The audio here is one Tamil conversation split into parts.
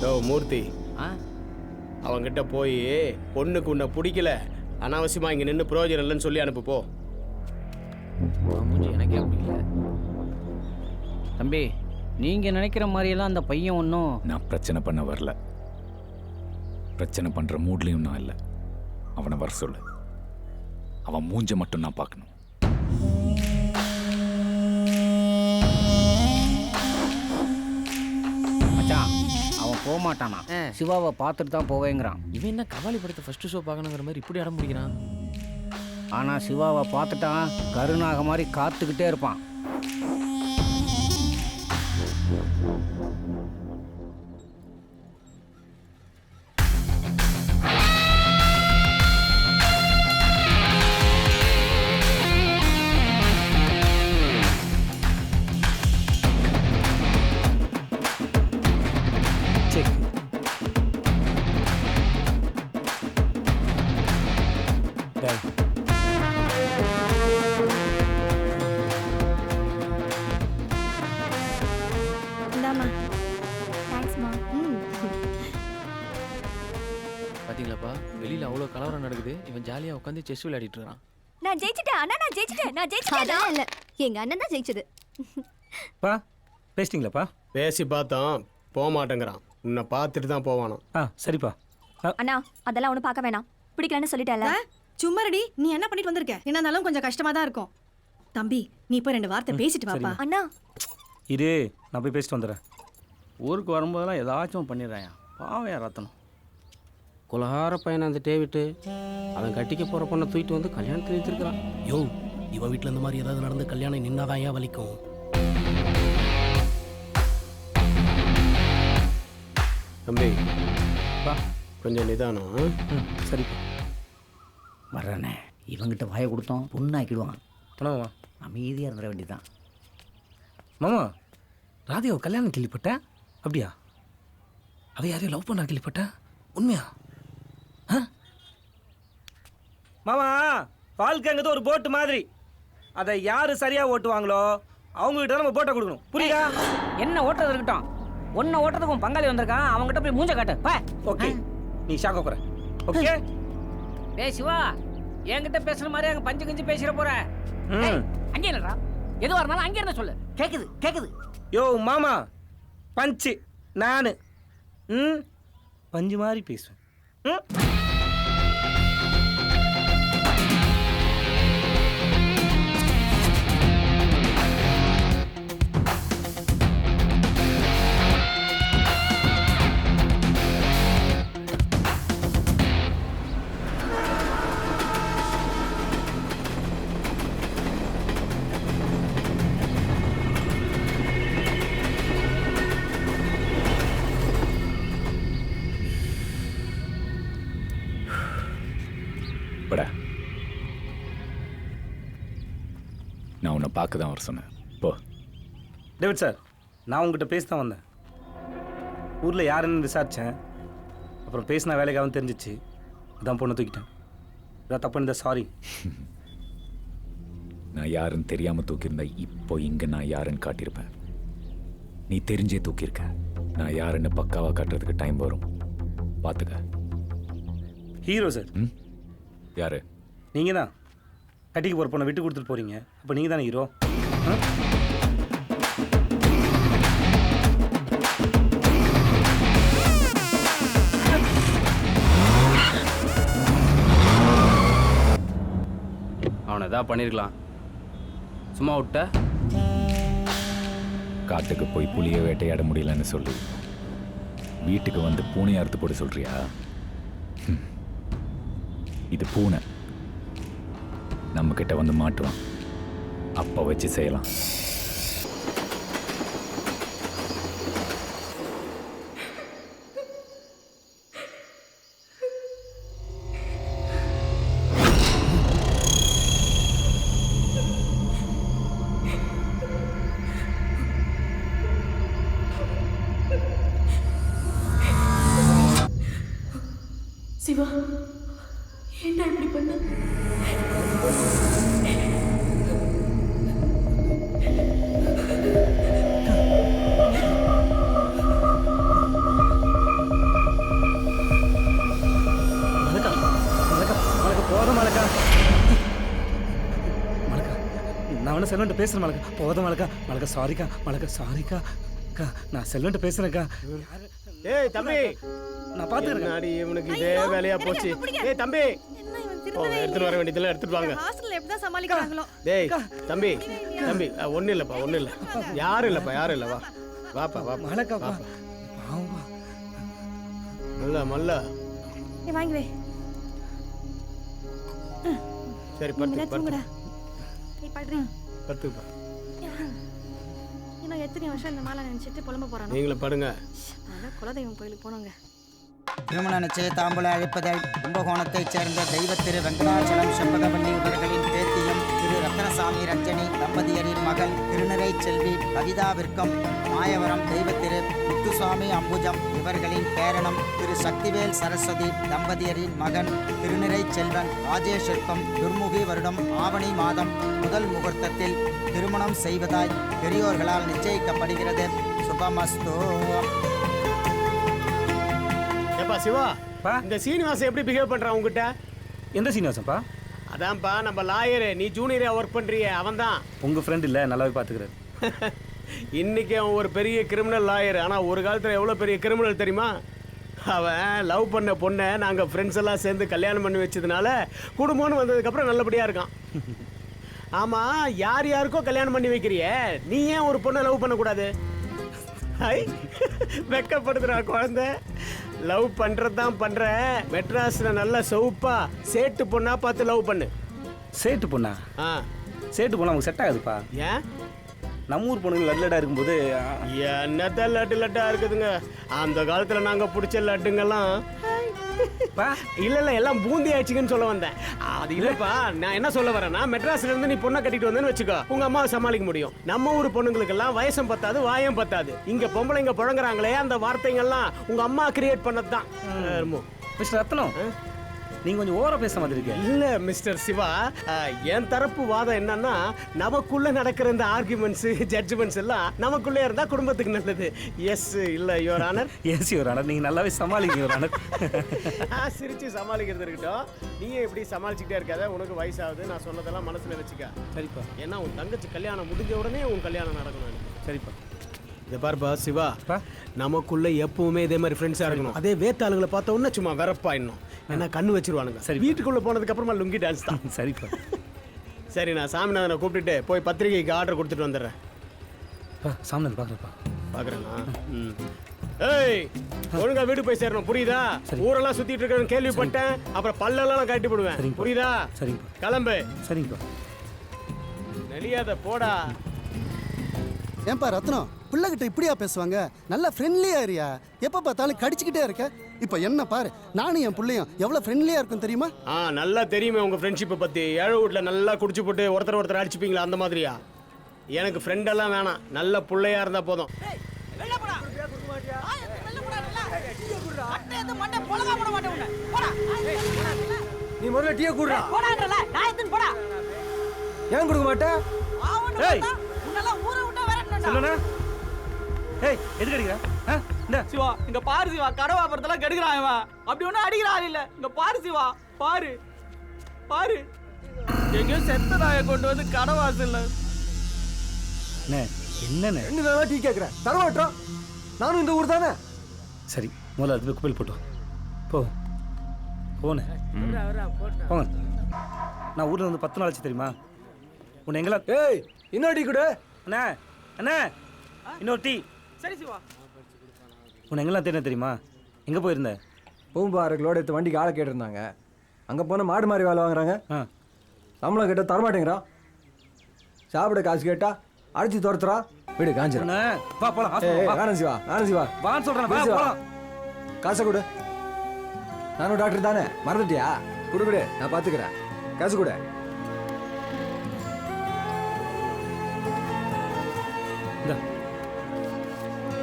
ஓ மூர்த்தி, ஆ அவங்கிட்ட போய் பொண்ணுக்கு உன்னை பிடிக்கல, அனாவசியமா இங்க நின்று பிரயோஜனம் இல்லைன்னு சொல்லி அனுப்பு போ. மூஞ்சி எனக்கே பிடிக்கல. தம்பி, நீங்க நினைக்கிற மாதிரியெல்லாம் அந்த பையன் ஒன்றும். நான் பிரச்சனை பண்ண வரல, பிரச்சனை பண்ற மூட்லையும் நான் இல்லை. அவனை வர சொல்லு, அவன் மூஞ்ச மட்டும் நான் பார்க்கணும். மச்சான், அவன் போக மாட்டானா? சிவாவை பார்த்துட்டு தான் போவேங்கிறான். இவன் என்ன கபாலி படத்தை ஃபர்ஸ்ட் ஷோ பார்க்கணுங்கிற மாதிரி இப்படி அடம் பிடிக்கிறான்? ஆனா சிவாவை பார்த்துட்டான் கருநாக மாதிரி காத்துக்கிட்டே இருப்பான். பாத்தீங்களாப்பா, வெளியில அவ்வளவு கலவரம் நடக்குது, இவன் ஜாலியா உட்காந்து செஸ் விளையாடிட்டு இருக்கான். நான் ஜெயிச்சிட்டேன் அண்ணா, நான் ஜெயிச்சிட்டேன். இல்ல, எங்க அண்ணன் தான் ஜெயிச்சது. பா பேசிட்டீங்களாப்பா? பேசி பார்த்தோம், போக மாட்டேங்கிறான். உன்னை பார்த்துட்டு தான் போவானோ. சரிப்பா. அண்ணா, அதெல்லாம் ஒன்றும் பார்க்க வேணாம், பிடிக்கலன்னு சொல்லிட்டேன்ல. சும்மா ரெடி, நீ என்ன பண்ணிட்டு வந்திருக்க? என்ன இருந்தாலும் கொஞ்சம் கஷ்டமா தான் இருக்கும். தம்பி, நீ இப்போ 2 வார்த்தை பேசிட்டு வாப்பா. அண்ணா இரு, நான் போய் பேசிட்டு வந்துடுறேன். ஊருக்கு வரும்போதெல்லாம் ஏதாச்சும் பண்ணிடுறான். பாவையா ரத்தனம். குலகார பையனை அந்த டேவிட்டு அவன் கட்டிக்க போகிற பொண்ணை தூக்கிட்டு வந்து கல்யாணத்தில் வச்சிருக்கிறான். யோ, இவன் வீட்டில் இந்த மாதிரி ஏதாவது நடந்து கல்யாணம் நின்னாதான் ஏன் வலிக்கும்? தம்பி கொஞ்சம் நிதானம். சரிப்பா. வர்றேண்ணே, இவங்கிட்ட வாயை கொடுத்தோம் பொண்ணாக்கிடுவான். மாமா அமைதியாக இருந்துட வேண்டியதான். மாமா, ராதிகாவை கல்யாணம் கேள்விப்பட்டேன். அப்படியா? அவ யாரையும் லவ் பண்ணா கேள்விப்பட்டேன். உண்மையா? மாமா, வாழ்க்கைங்கிறது ஒரு போட்டு மாதிரி. அதை யாரு சரியா ஓட்டுவாங்களோ அவங்ககிட்ட நம்ம போட்டை கொடுக்கணும். புரியுதா? என்ன ஓட்டுறது இருக்கட்டும், ஒன்ன ஓட்டுறதுக்கும் பங்காளி வந்திருக்கான். அவங்ககிட்ட போய் மூஞ்ச காட்டு. ஓகே, நீ ஷாக் ஆகுற. ஓகே. டேய் சிவா, என்கிட்ட பேசுற மாதிரி அங்க பஞ்சு கஞ்சி பேசிட போற. அங்கே என்னடா, எதுவா இருந்தாலும் அங்கே என்ன சொல்லு. கேக்குது. யோ மாமா, பஞ்சு நானு பஞ்சு மாதிரி பேசுவேன். நான் உன்னை பார்க்க தான் வர சொன்னேன். போ. டேவிட் சார், நான் உங்ககிட்ட பேச தான் வந்தேன். ஊரில் யாருன்னு விசாரித்தேன். அப்புறம் பேசினா வேலைக்காகவும் தெரிஞ்சிச்சு. அதான் பொண்ணை தூக்கிட்டேன். இதான் தப்பு இருந்தா சாரி. நான் யாருன்னு தெரியாமல் தூக்கியிருந்தா இப்போ இங்கே நான் யாருன்னு காட்டியிருப்பேன். நீ தெரிஞ்சே தூக்கியிருக்க. நான் யாருன்னு பக்காவாக காட்டுறதுக்கு டைம் வரும், பார்த்துக்க. Hero sir. யாரு? நீங்கள் தான். கட்டிக்கு போகிற பொண்ணை விட்டு கொடுத்துட்டு போகிறீங்க. அப்போ நீங்கள் தானே ஹீரோ. அவனை எதாவது பண்ணியிருக்கலாம், சும்மா விட்ட. காட்டுக்கு போய் புளியை வேட்டையாட முடியலன்னு சொல்லி வீட்டுக்கு வந்து பூனையை அறுத்து போட சொல்றியா? இது பூனை நம்ம கிட்ட வந்து மாட்டுவான். அப்ப வச்சு செய்யலாம். சிவா, ஏன்டா இப்படி பண்ண? செல்வன்ட்ட பேசுகிறேன் மலக்கா. போதும் மலக்கா. மலக்கா சாரிக்கா. மலக்கா சாரிக்கா. அக்கா நான் செல்வன்ட்ட பேசுகிறேன்க்கா. ஏய் தம்பி, நான் பார்த்துக்கிறேன். நாடி இவனுக்கு இதே வேலையா போச்சு. ஏய் தம்பி, எடுத்துட்டு வர வேண்டியதுல எடுத்துட்டு வாங்க. ஹாஸ்டல்ல எப்படிதான் சமாளிக்கிறாங்களோ. டேய் தம்பி, தம்பி ஒன்றும் இல்லைப்பா, ஒன்றும் இல்லை. யாரும் இல்லைப்பா, யாரும் இல்லை. வா வாப்பா வாப்பா. மலக்கா வா. மல்ல மல்ல. நீ வாங்கி வை. சரி பத்து தூங்குடா. நீ படுறீ. பத்துப்பா. இன்னும் எத்தனை வருஷம் இந்த மாலை நினைச்சிட்டு புலம்ப போறானோ. நீங்களும் படுங்க. அதான் குலதெய்வம் கோயிலுக்கு போனோங்க. திருமண நிச்சய தாம்பூல அழைப்பதில் கும்பகோணத்தைச் சேர்ந்த தெய்வ திரு வெங்கடாச்சலம் செம்பகவல்லி இவர்களின் பேத்தியும் திரு ரத்னசாமி ரஞ்சனி தம்பதியரின் மகள் திருநிறை செல்வி கவிதாவிற்கும் மாயவரம் தெய்வ திரு முத்துசுவாமி அம்புஜம் இவர்களின் பேரனும் திரு சக்திவேல் சரஸ்வதி தம்பதியரின் மகன் திருநிறை செல்வன் ராஜேஷிற்கும் துர்முகி வருடம் ஆவணி மாதம் முதல் முகூர்த்தத்தில் திருமணம் செய்வதாய் பெரியோர்களால் நிச்சயிக்கப்படுகிறது. சுபமஸ்து. ஏப்பா சிவா, பா. இந்த சீனிவாசன் எப்படி பிஹேவ் பண்றான் உங்ககிட்ட? எந்த சீனிவாசன்ப்பா? அதான்ப்பா நம்ம லாயரு, நீ ஜூனியரா ஒர்க் பண்றிய அவன் தான். உங்கள் ஃப்ரெண்ட் இல்லை, நல்லாவே பார்த்துக்கிறாரு. இன்னைக்கு அவன் ஒரு பெரிய கிரிமினல் லாயர். ஆனால் ஒரு காலத்தில் எவ்வளோ பெரிய கிரிமினல் தெரியுமா? அவன் லவ் பண்ண பொண்ணை நாங்கள் ஃப்ரெண்ட்ஸ் எல்லாம் சேர்ந்து கல்யாணம் பண்ணி வச்சதுனால குடும்பம்னு வந்ததுக்கப்புறம் நல்லபடியாக இருக்கான். ஆமாம், யார் யாருக்கோ கல்யாணம் பண்ணி வைக்கிறிய, நீ ஏன் ஒரு பொண்ணை லவ் பண்ணக்கூடாது? ஐ வெக்கப்படுதுடா குழந்தை. லவ் பண்ணுறது தான் பண்ணுற. மெட்ராஸில் நல்லா சவுப்பா சேட்டு பொண்ணா பார்த்து லவ் பண்ணு. சேட்டு பொண்ணா? ஆ, சேட்டு பொண்ணா நமக்கு செட் ஆகுதுப்பா. ஏன்? நம்ம ஊர் பொண்ணுங்க லட்டாக இருக்கும்போது என்னதான் லட்டா இருக்குதுங்க. அந்த காலத்தில் நாங்கள் பிடிச்ச லட்டுங்கெல்லாம் இல்ல எல்லாம் பூந்தி ஆயிடுச்சுன்னு சொல்ல வந்தேன். அது இல்லப்பா, நான் என்ன சொல்ல வரேன்னா, மெட்ராஸ்ல இருந்து நீ பொண்ணை கட்டிட்டு வந்தேன்னு வச்சுக்கோ, உங்க அம்மாவை சமாளிக்க முடியும். நம்ம ஊர் பொண்ணுங்களுக்கு எல்லாம் வயசும் பத்தாது, வாயம் பத்தாது. இங்க பொம்பளைங்க புழங்குறாங்களே, அந்த வார்த்தைங்கள்லாம் உங்க அம்மா கிரியேட் பண்ணதுதான். மிஸ்டர் ரத்னம், நீங்க கொஞ்சம் ஓவரா பேச மாதிரி இருக்கு. இல்ல மிஸ்டர் சிவா, என் தரப்பு வாதம் என்னன்னா, நமக்குள்ள நடக்கிற இந்த ஆர்குமெண்ட்ஸ் ஜட்ஜ்மெண்ட்ஸ் எல்லாம் நமக்குள்ளே இருந்தா குடும்பத்துக்கு நல்லது. எஸ் இல்ல your honour? Yes your honour. நீங்க நல்லாவே சமாளிக்க யுவர் ஆனர். சிரிச்சு சமாளிக்கிறது இருக்கட்டும், நீயே இப்படி சமாளிச்சுக்கிட்டே இருக்காத. உனக்கு வயசாகுது, நான் சொன்னதெல்லாம் மனசுல வச்சுக்க. சரிப்பா. ஏன்னா உன் தங்கச்சி கல்யாணம் முடிஞ்ச உடனே உன் கல்யாணம் நடக்கணும். சரிப்பா. இதை பாருப்பா சிவா, நமக்குள்ள எப்பவுமே இதே மாதிரி ஃப்ரெண்ட்ஸா இருக்கணும். அதே வேத்தாளுங்களை பார்த்த உடனே சும்மா வெறப்பா இன்னும் என்ன கண்ணு வச்சிருவானுங்க. சரி, வீட்டுக்குள்ள போனதுக்கு அப்புறமா லுங்கி டான்ஸ் தான். சரிப்பா. சரி, நான் சாமிநாதனை கூப்பிட்டுட்டு போய் பத்திரிகைக்கு ஆர்டர் கொடுத்துட்டு வந்துடுறேன். சாமிநாதன் பார்க்குறப்பா. பார்க்குறேண்ணா. ஏய், ஒழுங்கா வீடு போய் சேரணும், புரியுதா? ஊரெல்லாம் சுத்திட்டு இருக்கேன்னு கேள்விப்பட்டேன். அப்புறம் பல்லெல்லாம் நான் கட்டி போடுவேன், புரியுதா? சரிங்கப்பா. கிளம்பு. சரிங்கப்பா. நெளியாத போடா. ஏன்பா ரத்னம், பிள்ளைகிட்ட இப்படியா பேசுவாங்க? நல்லா ஃப்ரெண்ட்லியா இருயா. எப்போ பார்த்தாலும் கடிச்சிக்கிட்டே இருக்க. இப்போ என்ன பாரு, நானும் என் பிள்ளையும் எவ்வளோ ஃப்ரெண்ட்லியா இருக்கும் தெரியுமா? நல்லா தெரியுமே உங்க ஃப்ரெண்ட்ஷிப்பை பத்தி. ஏழை வீட்டில் நல்லா குடிச்சு போட்டு ஒருத்தர் அடிச்சுப்பீங்களா, அந்த மாதிரியா? எனக்கு ஃப்ரெண்டெல்லாம் வேணாம், நல்ல பிள்ளையா இருந்தா போதும். நீ முதல்ல டீ குடுறா. போடான்றல நான் எதுன்னு போடா. ஏன் கொடுக்க மாட்டே? ஏய் உன்னெல்லாம் ஊரை விட்டா வரணும்டா. சொல்லுண்ணா. ஏய் எதுக்கு அடிக்கிற? இந்த சிவா, இங்க பாரு சிவா, கடை வாப்பறதெல்லாம் கெடுக்கிறான் இவன். அப்படி ஒன்றும் அடிக்கிற ஆள் இல்ல. இங்க பாரு சிவா, பாரு பாரு, எங்கேயோ செத்த நாயை கொண்டு வந்து கடை வாசல்ல. என்னண்ணே என்ன டீ கேட்குறேன்? தரமாட்டோம். நானும் இந்த ஊர் தானே. சரி, முதல்ல அது குப்பையில் போட்டோம். போ போனே போங்க. நான் ஊரில் வந்து 10 நாள் ஆச்சு தெரியுமா? உன்னை எங்கெல்லாம். ஏய், இன்னொரு டீ கொடு. அண்ணா அண்ணா, இன்னொரு டீ. சரி சிவா. உன்னை எங்கெல்லாம் தேடின தெரியுமா? எங்கே போயிருந்த? பூம்பாருக்கு லோடு எடுத்து வண்டிக்கு ஆளை கேட்டிருந்தாங்க. அங்கே போனால் மாடு மாதிரி வேலை வாங்குறாங்க. சம்பளம் கேட்டால் தரமாட்டேங்கிறான். சாப்பிட காசு கேட்டா அடிச்சு துரத்துறா. வீடு காஞ்சிடும். வா போலாம். வேணும் சிவா, வேணும் சிவா. வான்னு சொல்கிறேன். வா போலாம். காசை கொடு. நானும் டாக்டர் தானே, மறந்துட்டியா? கொடு, நான் பார்த்துக்கிறேன். காசு கொடு.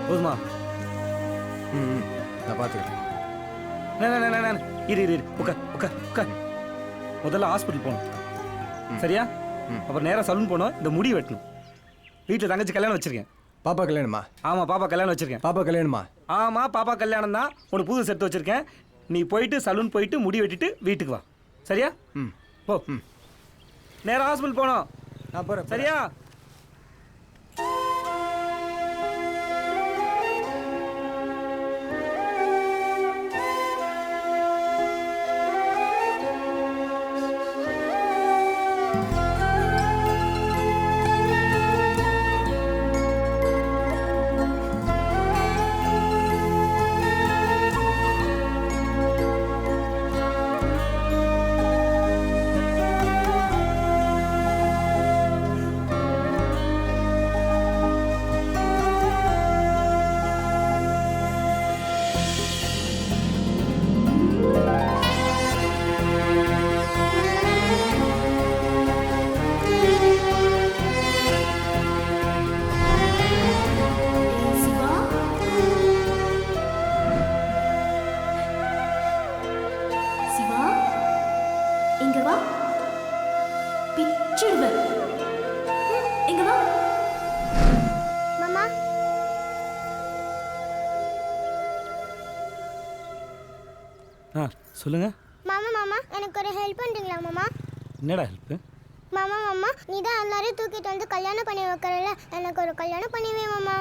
போதுமா? நான் பார்த்துக்கிறேன். இரு உட்கார். முதல்ல ஹாஸ்பிட்டல் போகணும், சரியா? அப்புறம் நேராக சலூன் போகணும். இந்த முடி வெட்டணும். வீட்டில் தங்கச்சி கல்யாணம் வச்சிருக்கேன். பாப்பா கல்யாணமா? ஆமாம், பாப்பா கல்யாணம் வச்சிருக்கேன். பாப்பா கல்யாணமா? ஆமாம், பாப்பா கல்யாணம் தான். உனக்கு புது செட்டு வச்சிருக்கேன். நீ போயிட்டு சலூன் போயிட்டு முடி வெட்டிட்டு வீட்டுக்கு வா, சரியா? போ. நேராக ஹாஸ்பிட்டல் போகணும். நான் போகிறேன், சரியா? சிவா சிவா இங்க வா பிச்சிடுவேன் இங்க வா மாமா ஆ சொல்லுங்க. மாமா மாமா எனக்கு ஒரு ஹெல்ப் பண்றீங்களா மாமா? என்னடா ஹெல்ப்பு? மாமா மாமா நீ தான் எல்லாரையும் தூக்கிட்டு வந்து கல்யாணம் பண்ணி வைக்கிறல, எனக்கு ஒரு கல்யாணம் பண்ணிவே மாமா.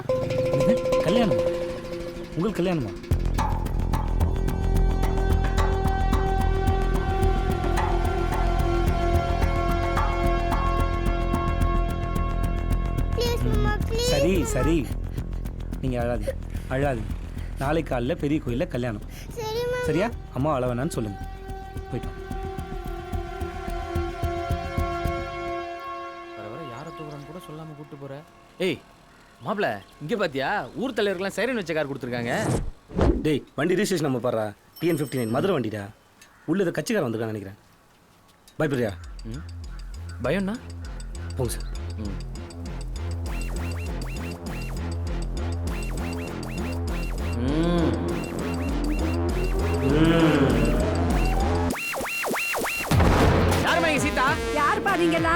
கல்யாணமா? உங்களுக்கு கல்யாணமா? ப்ளீஸ் மாமா ப்ளீஸ். சரி சரி, நீங்கள் அழாதீங்க. நாளைக்கு காலையில் பெரிய கோயிலில் கல்யாணம். சரி மாமா. சரியா? அம்மா அழ வேணான்னு சொல்லுங்கள். போயிட்டோம். வர வர யாரை தூக்குறான்னு கூட சொல்லாமல் கூப்பிட்டு போற. ஏய் மாப்பிள, இங்கே பார்த்தியா ஊர் தலைவருக்குலாம் சைரன் வச்ச கார் கொடுத்துருக்காங்க. டேய் வண்டி ரிஜிஸ்ட்ரேஷன் நம்ம பாடுறா. TN59 மதுரை வண்டிடா. உள்ள இதை கட்சிக்காரன் வந்திருக்கான்னு நினைக்கிறேன். பயப்படுறியா? பயம்னா போங்க சார். யாருமா எங்க சீதா? யார் பாத்தீங்களா?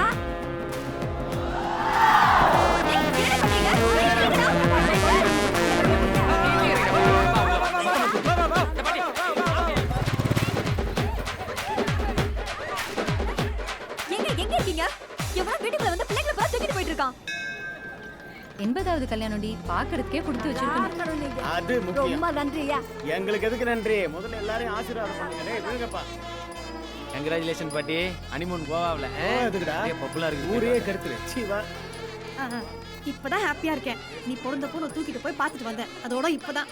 எங்க இருக்கீங்க? எவனோ வீட்டுக்குள்ள வந்து பிள்ளைகளை பார்த்து தூக்கிட்டு போயிட்டு இருக்கான். 80வது கல்யாணம்டி, பாக்குறதுக்கே கொடுத்து வச்சிருக்கணும். அது முக்கியம். ரொம்ப நன்றியா. எங்களுக்கு எதுக்கு நன்றி? முதல்ல எல்லாரையும் ஆசீர்வாதம் பண்ணுங்க. டேய் விழுங்கப்பா. கங்க்ராச்சுலேஷன் பாட்டி. ஹனிமூன் கோவாவில் எதுக்குடா? பாப்புலர் இருக்கு. ஊரே கருத்துரு. சீ வா. இப்பதான் ஹாப்பியா இருக்கேன். நீ பிறந்தப்போ நான் தூக்கிட்டு போய் பார்த்துட்டு வந்தேன். அதோட இப்பதான்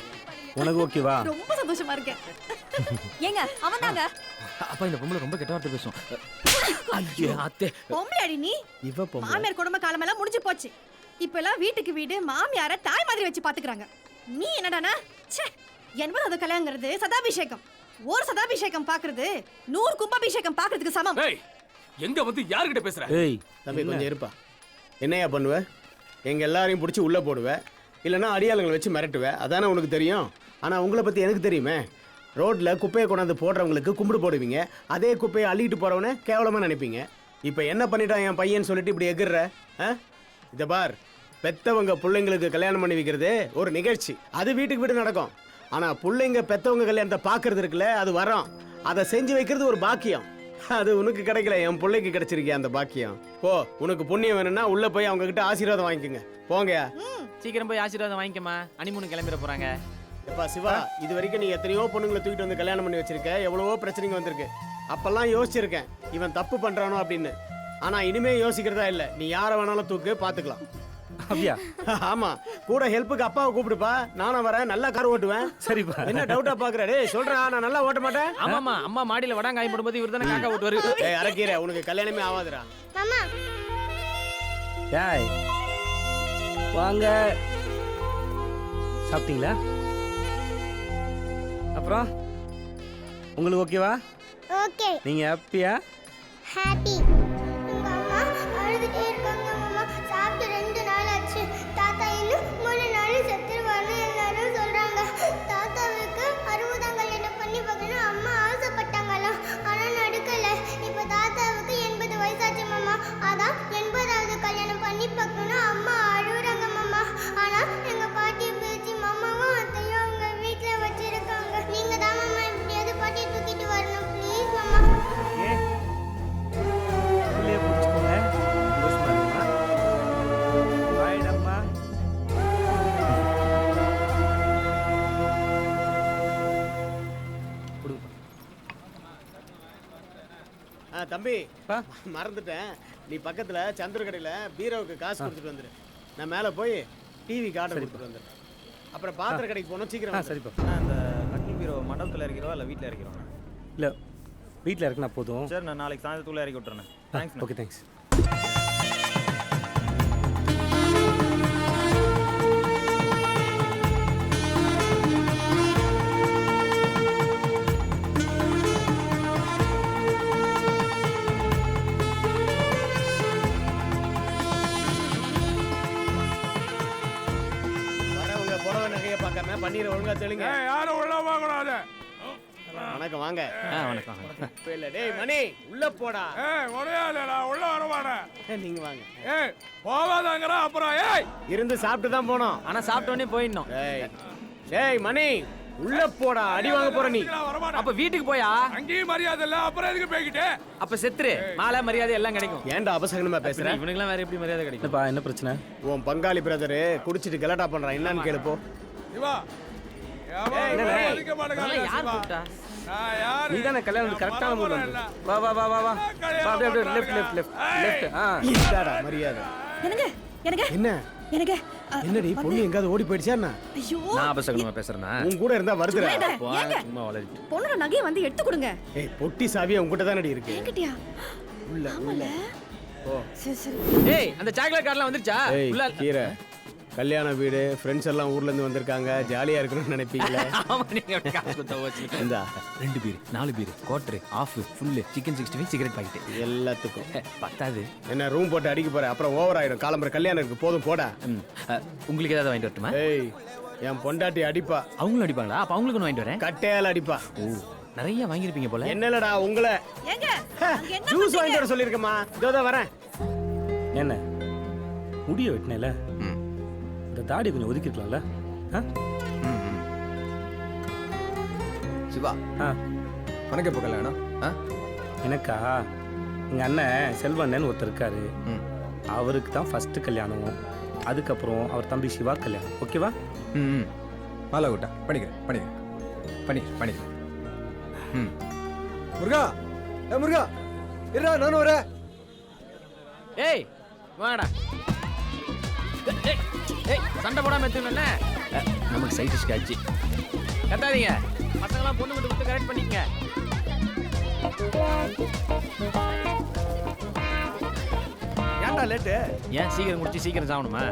உனக்கு ஓகேவா? ரொம்ப சந்தோஷமா இருக்கேன். ஏங்க அவன் தாங்க. அப்பா இந்த பொம்பளை ரொம்ப கெட்ட வார்த்தை பேசும். ஐயோ அத்தே. பொம்பளையாடி நீ? இவ பொம்பளை. மாமியார் குடும்ப காலமெல்லாம் முடிஞ்சு போச்சு. இப்ப எல்லாம் வீட்டுக்கு வீடு மாமியார தாய் மாதிரி வச்சு பாத்துக்கிறாங்க. நீ என்னடானா? ச்சே, 80வது கல்யாணங்கிறது சதாபிஷேகம். ஒரு சதாபிஷேகம் பாக்குறது 100 கும்பாபிஷேகம் பாக்குறதுக்கு சமம். ஏய் எங்க வந்து யார்கிட்ட பேசுற? ஏய் தம்பி கொஞ்சம் இருப்பா. என்னையா பண்ணுவ? எங்க எல்லாரையும் பிடிச்சி உள்ள போடுவ, இல்லைன்னா அடியாளங்களை வச்சு மிரட்டுவ. அதானே உனக்கு தெரியும். ஆனா உங்களை பத்தி எனக்கு தெரியுமே. ரோட்ல குப்பையை கொண்டாந்து போடுறவங்களுக்கு கும்பிடு போடுவீங்க, அதே குப்பையை அள்ளிட்டு போறவன கேவலமா நினைப்பீங்க. இப்ப என்ன பண்ணிட்டான் என் பையன் சொல்லிட்டு இப்படி எகிர்ற? இத பார், பெத்தவங்க பிள்ளைங்களுக்கு கல்யாணம் பண்ணி வைக்கிறது ஒரு நிகழ்ச்சி. அது வீட்டுக்கு வீடு நடக்கும். ஆனா பிள்ளைங்க பெத்தவங்க கல்யாணத்தை பாக்குறது இருக்குல்ல, அது வரோம். அதை செஞ்சு வைக்கிறது ஒரு பாக்கியம். அது உனக்கு கிடைக்கல, என் பிள்ளைக்கு கிடைச்சிருக்கேன் அந்த பாக்கியம். போ, உனக்கு புண்ணியம் வேணும்னா உள்ள போய் அவங்க கிட்ட ஆசீர்வாதம் வாங்கிக்கோங்க. போங்கயா. சீக்கிரம் போய் ஆசீர்வாதம் வாங்கிக்கமா. ஹனிமூன் கிளம்பிட போறாங்க. எப்பா சிவா, இது வரைக்கும் நீ எத்தனையோ பொண்ணுங்களை தூக்கிட்டு வந்து கல்யாணம் பண்ணி வச்சிருக்க, எவ்வளவோ பிரச்சனைங்க வந்திருக்கு. அப்பெல்லாம் யோசிச்சிருக்கேன் இவன் தப்பு பண்றானோ அப்படின்னு. ஆனா இனிமே யோசிக்கிறதா இல்ல. நீ யாரை வேணாலும் தூக்கு, பாத்துக்கலாம். அப்படியா? ஆமா, கூட ஹெல்ப்புக்கு அப்பாவை கூப்பிடுப்பா. நானும் வரேன், நல்லா கார் ஓட்டுவேன். சரிப்பா. என்ன டவுட்டா பாக்குற? டேய் சொல்றா, நான் நல்லா ஓட்ட மாட்டேன். ஆமாமா, அம்மா மாடியில வடாங்காய் போடும்போது இவர் தானே காக்கா ஓட்டுவாரு. ஏய் அரக்கீரை, உனக்கு கல்யாணமே ஆகாதுடா. மாமா டேய் வாங்க. சாப்பிட்டீங்களா? அப்புறம் உங்களுக்கு ஓகேவா? ஓகே. நீங்க ஹாப்பியா? ஹாப்பி. உங்க அம்மா அழுதுட்டே இருக்காங்க மாமா. சாப்பிட்டு 2 நாள் ஆச்சு. தாத்தா இன்னும் 3 நாள் செத்துருவான்னு எல்லாரும் சொல்றாங்க. தாத்தாவுக்கு 60ஆம் கல்யாணம் பண்ணி பார்க்கணும் அம்மா ஆசைப்பட்டாங்களாம். ஆனா நடக்கல. இப்போ தாத்தாவுக்கு 80 வயசாச்சு மாமா. அதான் 80வது கல்யாணம் பண்ணி பார்க்கணும் அம்மா அழுகுறாங்க மாமா. ஆனா எங்க பாட்டி பேச்சு மாமாவும் அத்தையும் அவங்க வீட்டுல வச்சிருக்காங்க. நீங்க தான் மாமா எப்படியாவது பாட்டியை தூக்கிட்டு வரணும் ப்ளீஸ் மாமா. ஏ உள்ளே பிடிச்சிக்கோங்க. சந்தோஷமா இருக்குமா? தம்பி மறந்துட்டேன். நீ பக்கத்துல சந்திர கடையில பீரோவுக்கு காசு கொடுத்துட்டு வந்துரு. நான் மேலே போய் டிவிக்கு ஆர்டர் கொடுத்துட்டு வந்துடுறேன். அப்புறம் பாத்திர கடைக்கு போனோம். சீக்கிரம் சரிப்பா. அந்த கட்டில் பீரோ மண்டபத்தில் இறக்கிறோம் இல்லை வீட்டில் இறக்கிறோம்? இல்லை வீட்டில் இறக்குனா போதும். சரி, நான் நாளைக்கு சாயந்தரத்துக்குள்ளே இறக்கி விட்டுறேன். தேங்க்ஸ். Okay, thanks. பன்னீர் ஒழுங்கா தெளிங்க. யாரும் உள்ள வாங்கக்கூடாது. வணக்கம், வாங்க. வணக்கம். இப்ப இல்ல டேய் மணி உள்ள போடா. ஒரேடா உள்ள வர மாட்டேன். நீங்க வாங்க. போகாதங்கறா. அப்புறம் இருந்து சாப்பிட்டு தான் போனோம். ஆனா சாப்பிட்ட உடனே போயிடணும். டேய் மணி உள்ள போடா, அடி வாங்க போற நீ. அப்ப வீட்டுக்கு போயா? அங்கேயும் மரியாதை இல்ல, அப்புறம் எதுக்கு போய்கிட்டு? அப்ப செத்துரு, மாலை மரியாதை எல்லாம் கிடைக்கும். ஏன்டா அபசகனமா பேசுற? இவனுக்குலாம் வேற எப்படி மரியாதை கிடைக்கும்? என்ன பிரச்சனை? உன் பங்காளி பிரதர் குடிச்சிட்டு கலாட்டா பண்றான். என்னன்னு கேளு போ. சிவா, நீதானே கல்யாணம் கரெக்டான மூடு. வா வா வா வா வா. அப்படியே அப்படியே லெஃப்ட் லெஃப்ட் லெஃப்ட் லெஃப்ட். இதாடா மரியாதை. என்ன என்னடி பொண்ணு எங்காவது ஓடி போயிடுச்சா என்ன? ஐயோ, நான் அபசகனமா பேசுறேனா? உன் கூட இருந்தா வருதுடா. சும்மா வளரிட்டு. பொண்ணோட நகையை வந்து எடுத்து கொடுங்க. ஏய், பொட்டி சாவி உன்கிட்ட தானடி இருக்கு. என்கிட்டயா? உள்ள உள்ள ஓ. சரி சரி. ஏய், அந்த சாக்லேட் கார்ட்லாம் வந்துருச்சா? உள்ள கீரை கல்யாண வீடு, ஃப்ரெண்ட்ஸ் எல்லாம் ஊர்ல இருந்து வந்திருக்காங்க, ஜாலியா இருக்கணும்னு நினைப்பீங்களா? ஆமா, நீங்க காசு கொடுத்தா வச்சு. இந்தா 2 beer, 4 beer, quarter, half, full, chicken 65, cigarette packet எல்லாத்துக்கும் பத்தாது. என்ன ரூம் போட்டு அடிக்க போற? அப்புறம் ஓவர் ஆயிடும். காலம்பர கல்யாணம் இருக்கு, போதும் போடா. உங்களுக்கு ஏதாவது வாங்கிட்டு வரட்டுமா? ஏய், என் பொண்டாட்டி அடிப்பா. அவங்களும் அடிப்பாங்களா? அப்ப அவங்களுக்கு வாங்கிட்டு வரேன். கட்டையால அடிப்பா. ஓ, நிறைய வாங்கிருப்பீங்க போல. என்னலடா உங்களை ஏங்க ஜூஸ் வாங்கிட்டு வர சொல்லிருக்கமா? இதோ வரேன். என்ன முடிய வெட்டினேல, இந்த தாடி கொஞ்சம் ஒதுக்கிருக்கலாம்ல. சிவா, உனக்கு எப்போ கல்யாணம்? எனக்கா? எங்கள் அண்ணன் செல்வண்ணன் ஒருத்தர் இருக்காரு, அவருக்கு தான் ஃபஸ்ட்டு கல்யாணம். அதுக்கப்புறம் அவர் தம்பி சிவா கல்யாணம். ஓகேவா? மாலை கூட்டா பண்ணிக்கிறேன். முருகா, முருகா இருடா, நானும் வரேன். ஏய் வாடா. ஏய், சண்டை போடாம எடுத்துக்கணும்ல. நமக்கு சைடிஷ் காட்சி கட்டாதீங்க. பசங்களாம் பொண்ணு மட்டும் கொடுத்து கரெக்ட் பண்ணிக்கங்க. ஏன்டா லேட்டு? ஏன் சீக்கிரம் குடிச்சு சீக்கிரம் சாகணுமா?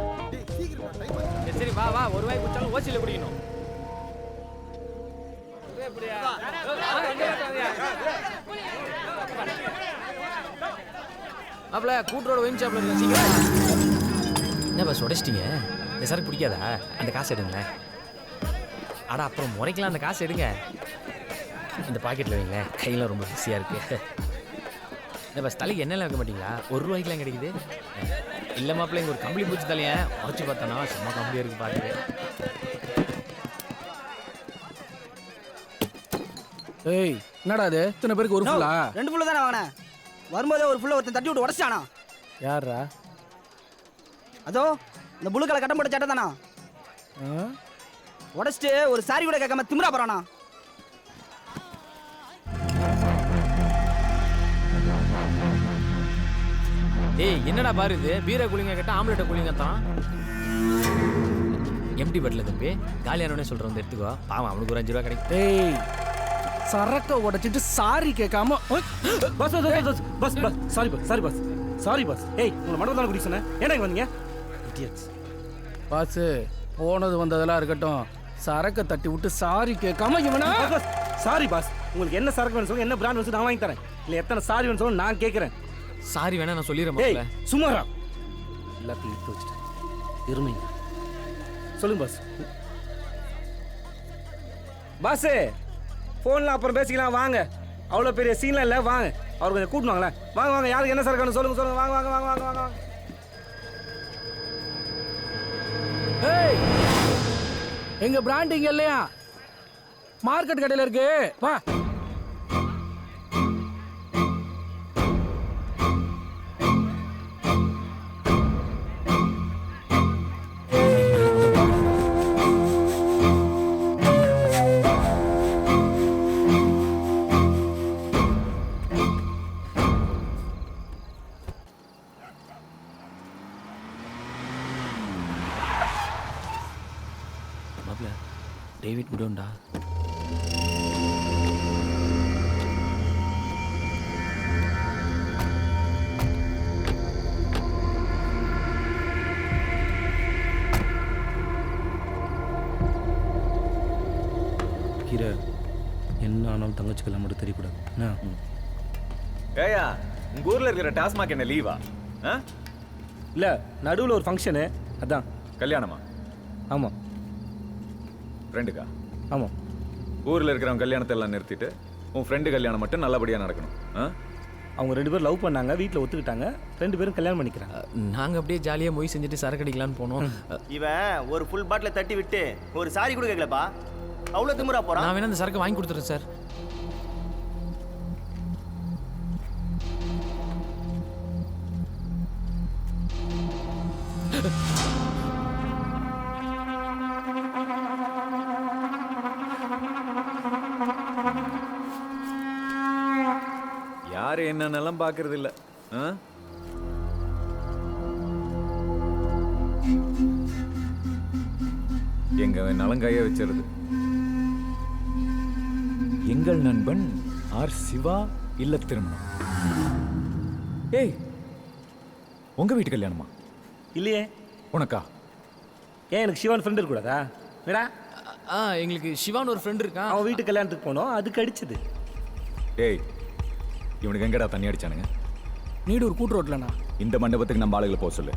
சரி வா வா, ஒரு வாய் குடிச்சாலும் ஓசியில குடிக்கணும். அப்பல கூட்டரோட ஒயின் ஷாப்ல இருக்க சீக்கிரம். என்ன பஸ் உடைச்சிட்டீங்க? இந்த சரக்கு பிடிக்காதா? அந்த காசு எடுங்களேன். அடா, அப்புறம் முறைக்கலாம். அந்த காசு எடுங்க, இந்த பாக்கெட்டில் வைங்க. கையெல்லாம் ரொம்ப பிஸியாக இருக்கு. இந்த பஸ் தலைக்கு எண்ணெய்லாம் வைக்க மாட்டீங்களா? 1 ரூபாய்க்குலாம் கிடைக்குது. இல்லை மாப்பிள்ள, இங்கே ஒரு கம்பளி பூச்சி தலையை உடச்சி பார்த்தோன்னா சும்மா கம்பளியாக இருக்குது பார்க்குறது. ஏய், என்னடா அது? இத்தனை பேருக்கு ஒரு ஃபுல்லா? 2 ஃபுல்லு தானே வாங்கினேன். வரும்போதே ஒரு ஃபுல்லை ஒருத்தன் தட்டி விட்டு உடச்சானா? யாரா? அதோ இந்த புளு கலர் கட்டம் போட்ட சட்டை தானா? உடச்சிட்டு ஒரு சாரி கூட கேட்காம திமிரா போறானா? ஏய், என்னடா பாரு இது? பீரை குளிங்க கேட்டா ஆம்லெட்டை குளிங்க தான். எம்டி பட்டில் தம்பி, காலியானோடனே சொல்கிறேன், வந்து எடுத்துக்கோ. பாவம், அவனுக்கு ஒரு 5 ரூபா கிடைக்கும். ஏய், சரக்க உடைச்சிட்டு சாரி கேட்காம. Bus bus bus bus sorry bus sorry bus sorry bus. ஏய், உங்களை மண்டபம் தானே குடிக்க சொன்னேன். ஏன்னா இங்கே வந்தீங்க? பாஸ், போனது வந்ததெல்லாம் இருக்கட்டும், சரக்கை தட்டி விட்டு சாரி கேட்காம இவனா? சாரி பாஸ், உங்களுக்கு என்ன சரக்கு வேணும் சொல்லுங்க, என்ன பிராண்ட் வேணும் நான் வாங்கி தரேன். இல்லை எத்தனை சாரி வேணும் சொல்லுங்க, நான் கேட்குறேன். சாரி வேணா நான் சொல்லிடுறேன். சுமாரா எல்லாத்தையும் எடுத்து வச்சுட்டேன். இருமைங்க சொல்லுங்க பாஸ். பாஸு, ஃபோன்லாம் அப்புறம் பேசிக்கலாம் வாங்க. அவ்வளோ பெரிய சீன்லாம் இல்லை, வாங்க. அவர் கொஞ்சம் கூட்டினாங்களேன். வாங்க வாங்க, யாருக்கு என்ன சரக்கு வேணும் சொல்லுங்க சொல்லுங்க. வாங்க வாங்க வாங்க வாங்க வாங்க. ஏய், எங்க பிராண்ட் இங்க இல்லையா? மார்க்கெட் கடையில் இருக்கு, வா. என்ன ஆனாலும் தங்கச்சிக்கெல்லாம் மட்டும் தெரியக்கூடாது என்ன? ஏயா உங்க ஊர்ல இருக்கிற டாஸ்மாக் என்ன லீவா? இல்லை, நடுவில் ஒரு ஃபங்க்ஷனு, அதான். கல்யாணமா? ஆமாம். ஃப்ரெண்டுக்கா? ஆமாம். ஊரில் இருக்கிறவங்க கல்யாணத்தை எல்லாம் நிறுத்திட்டு உன் ஃப்ரெண்டு கல்யாணம் மட்டும் நல்லபடியாக நடக்கணும். அவங்க 2 பேரும் லவ் பண்ணாங்க, வீட்டில் ஒத்துக்கிட்டாங்க, 2 பேரும் கல்யாணம் பண்ணிக்கிறாங்க. நாங்கள் அப்படியே ஜாலியாக மொய் செஞ்சுட்டு சரக்கு அடிக்கலான்னு போனோம். இவன் ஒரு ஃபுல் பாட்டில் தட்டி விட்டு ஒரு சாரி கூட கேட்கலப்பா. அவ்வளோ திமுறா போகிறான். நான் வேணா அந்த சரக்கு வாங்கி கொடுத்துறேன் சார். யாரு என்னன்னெல்லாம் பார்க்கறது இல்ல. எங்க வேணாலும் கைய வச்சிருது. எங்கள் நண்பன் ஆர் சிவா இல்ல திருமணம். ஏய், உங்க வீட்டு கல்யாணமா? இல்லையே. உனக்கா? ஏன் எனக்கு சிவான் ஃப்ரெண்ட் இருக்கக்கூடாதா? மேடா எங்களுக்கு சிவான் ஒரு ஃப்ரெண்ட் இருக்கான். அவன் வீட்டு கல்யாணத்துக்கு போனோம், அதுக்கு அடிச்சது. ஏய், இவனுக்கு எங்கடா தண்ணி அடிச்சானுங்க? நீடு ஒரு கூட்டு ரோட்லண்ணா. இந்த மண்டபத்துக்கு நம்ம ஆளுகளை போக சொல்லு.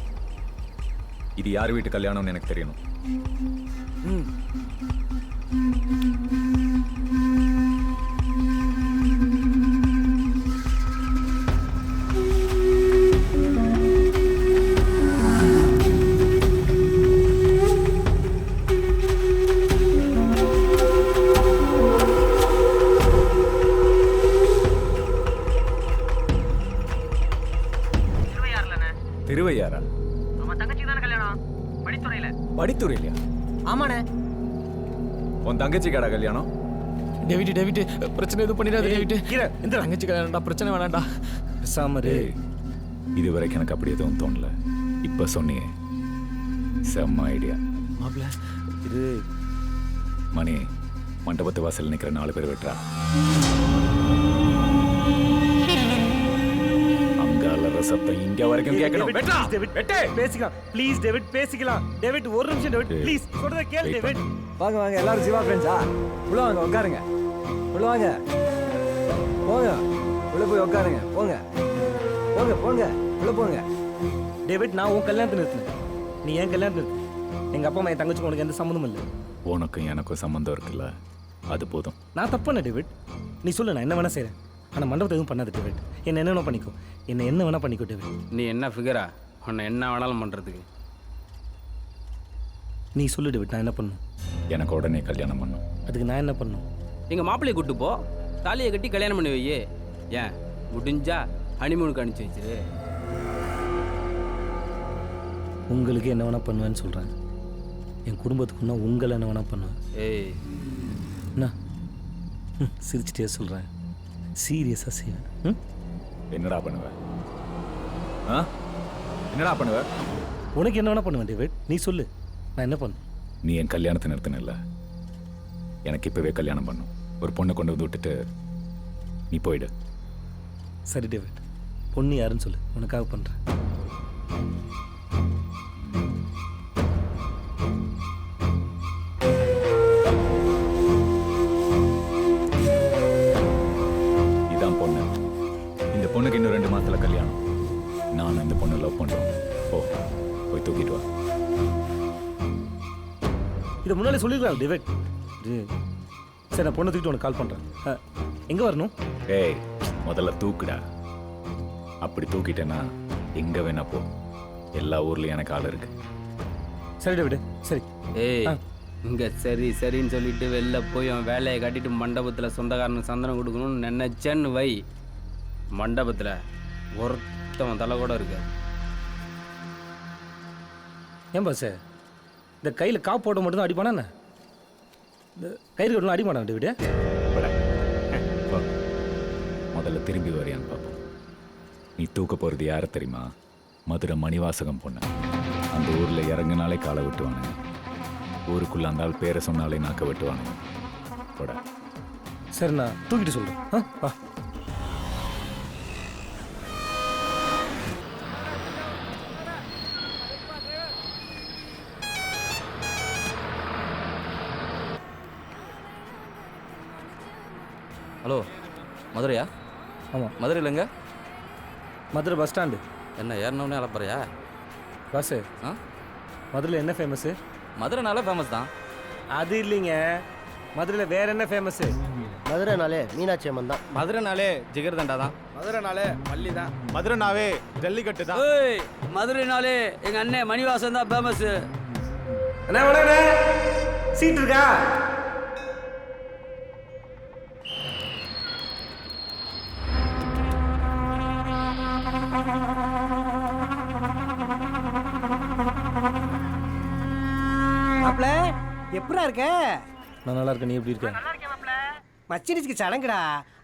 இது யார் வீட்டு கல்யாணம்னு எனக்கு தெரியணும். திருவையாரா? அவன் தங்கச்சி தானே கல்யாணம், படித்துறையில. படித்துறையிலையா? ஆமாண்ணே. உன் தங்கச்சி கடா கல்யாணம்? டேவிட் பிரச்சனை எதுவும் பண்ணிடாது. டேவிட் இந்த தங்கச்சி கல்யாணம்டா, பிரச்சனை வேணாம்டா. சாமரே, இது வரைக்கும் எனக்கு அப்படி எதுவும் தோணல. இப்ப சொன்னியே, செம்ம ஐடியா. மாப்ள இது மணி, மண்டபத்து வாசல் நிக்கிற 4 பேர் வெட்டுறா. சத்தம் இங்க வரைக்கும் கேட்கணும். பேசிக்கலாம் ப்ளீஸ் டேவிட், பேசிக்கலாம். டேவிட் ஒரு நிமிஷம் டேவிட் ப்ளீஸ், சொல்றத கேளு டேவிட். வாங்க வாங்க எல்லாரும் சிவா ஃப்ரெண்ட்ஸா? உள்ள வாங்க, உட்காருங்க. உள்ள வாங்க, போங்க உள்ள போய் உட்காருங்க. போங்க போங்க போங்க உள்ள போங்க. டேவிட், நான் உன் கல்யாணத்தை நிறுத்தினேன், நீ ஏன் கல்யாணத்தை நிறுத்து? எங்க அப்பா அம்மா என் தங்கச்சிக்கு உனக்கு எந்த சம்மந்தமும் இல்லை. உனக்கும் எனக்கும் சம்மந்தம் இருக்குல்ல, அது போதும். நான் தப்பான டேவிட், நீ சொல்லு, நான் என்ன வேணா செய்றேன். ஆனால் மண்டபத்தை எதுவும் பண்ணாது டேவிட். என்ன வேணா பண்ணிக்கோ, என்ன வேணா பண்ணிக்கோ டேவிட். நீ என்ன ஃபிகரா உன்னை என்ன வேணாலும் பண்ணுறதுக்கு? நீ சொல்லு டேவிட், நான் என்ன பண்ணும்? எனக்கு உடனே கல்யாணம் பண்ணும். அதுக்கு நான் என்ன பண்ணும்? எங்கள் மாப்பிள்ளையை கூட்டு போ, தாலியை கட்டி கல்யாணம் பண்ணி வையே. ஏன் முடிஞ்சா ஹனிமூனுக்கு அனுப்பிச்சி வச்சிரு. உங்களுக்கு என்ன வேணா பண்ணுவேன்னு சொல்கிறேன். என் குடும்பத்துக்குன்னா உங்களை என்ன வேணா பண்ணுவேன். ஏய் என்ன சிரிச்சிட்டே சொல்கிறேன், சீரியஸாக செய்வேன். என்னடா பண்ணுவ? என்னடா பண்ணுவ? உனக்கு என்ன வேணா பண்ணுவேன் டேவிட், நீ சொல்லு, நான் என்ன பண்ணு? நீ என் கல்யாணத்தை நிறுத்தின, எனக்கு இப்பவே கல்யாணம் பண்ணும். ஒரு பொண்ணை கொண்டு வந்து விட்டுட்டு நீ போயிடு. சரி டேவிட், பொண்ணு யாருன்னு சொல்லு, உனக்காக பண்ணுறேன். இதான் பொண்ணு. இந்த பொண்ணுக்கு இன்னும் 2 மாசத்துல கல்யாணம். நானும் இந்த பொண்ணை லவ் பண்றோம். போய் தூக்கிட்டு வா. இதை முன்னாடி சொல்லிருக்கலாம் டேவிட். சரி, நான் பொண்ணை தூக்கிட்டு உனக்கு கால் பண்ணுறேன். எங்கே வரணும்? ஏய், முதல்ல தூக்குடா. அப்படி தூக்கிட்டேன்னா எங்கே வேணா போ, எல்லா ஊர்லேயும் எனக்கு ஆள் இருக்கு. சரி டேவிட், சரி. ஏய், இங்கே சரி சரின்னு சொல்லிட்டு வெளில போய் அவன் வேலையை கட்டிட்டு மண்டபத்தில் சொந்தக்காரனுக்கு சந்தனம் கொடுக்கணும்னு நினைச்சேன்னு வை, மண்டபத்தில் ஒருத்தவன் தலை கூட இருக்காது. ஏன் பாஸ், இந்த கையில் காப்பு போட மட்டும் தான் அடிப்பானா? இந்த கயிறு கட்டலாம் அடிமாட்டான் டேவிட். முதல்ல திரும்பி வரையான்னு பார்ப்போம். நீ தூக்க போகிறது யாரை தெரியுமா? மதுரை மணிவாசகம் பொண்ணு. அந்த ஊரில் இறங்குனாலே காலை வெட்டுவானுங்க, ஊருக்குள்ள அந்த ஆள் பேரை சொன்னாலே நாக்க வெட்டுவானுங்க. போட. சரி, நான் தூக்கிட்டு சொல்கிறேன். வா. ஹலோ, மதுரையா? ஆமாம். மதுரையில் எங்க? Madurai bus stand. என்ன ஏறினோடனே அலப்பறையா? பஸ்ஸு. ஆ, மதுரையில் என்ன ஃபேமஸ்ஸு? மதுரைனால ஃபேமஸ் தான். அது இல்லைங்க, மதுரையில் வேற என்ன ஃபேமஸ்ஸு? மதுரைனாலே மீனாட்சி அம்மன் தான். மதுரைனாலே ஜிகர் தண்டா தான். மதுரைனாலே மல்லி தான். மதுரைனாவே ஜல்லிக்கட்டு தான். ஏய், மதுரைனாலே எங்கள் அண்ணன் மணிவாசன் தான் ஃபேமஸ்ஸு. என்ன வளரே சீட் இருக்கா? மாப்ள எப்படா இருக்க? நான் நல்லா இருக்கேன், நீ எப்படி இருக்க? மச்சினிச்சுக்கு சடங்குடா,